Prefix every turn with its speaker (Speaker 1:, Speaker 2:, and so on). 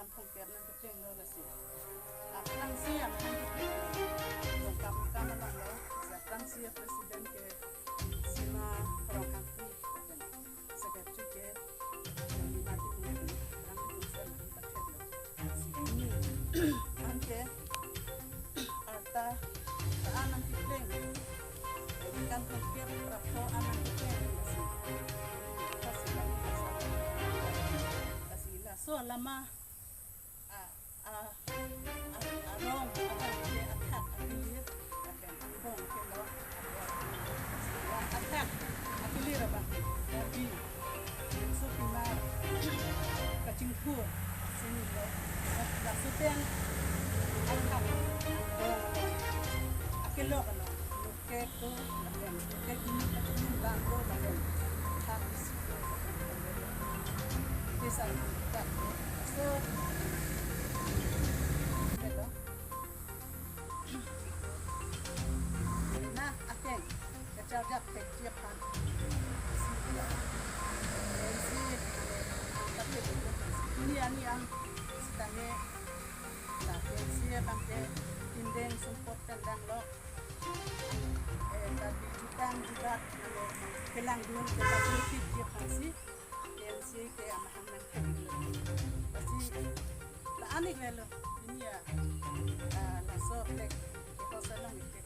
Speaker 1: kampung Pernan Kepeng lo lasi. Francia yang kampung lang lo sa Francia presiden ke sima Rohanti dan sekecu ke mati pun orang itu sel pakai lo. Sini angke arta anak Kepeng kampung Pernan rapo anak Kepeng lasi. Kasih so lama arong ke attack apilir akan ambong ke lawa attack apilir apa jadi so primar kacingku sini lo langsung attack akelo kana ke to akan ke ini kacing bangko akan habis bisa tak so nah akan kecajak keciapan tapi ini yang sedangnya tak siap bangke indeng sumpot tendang lo tadi juga kelang dulu kita berpikir dia pasti yang sih ke amahan pasti la anik lelo ini ya la soplek ke kosalong itu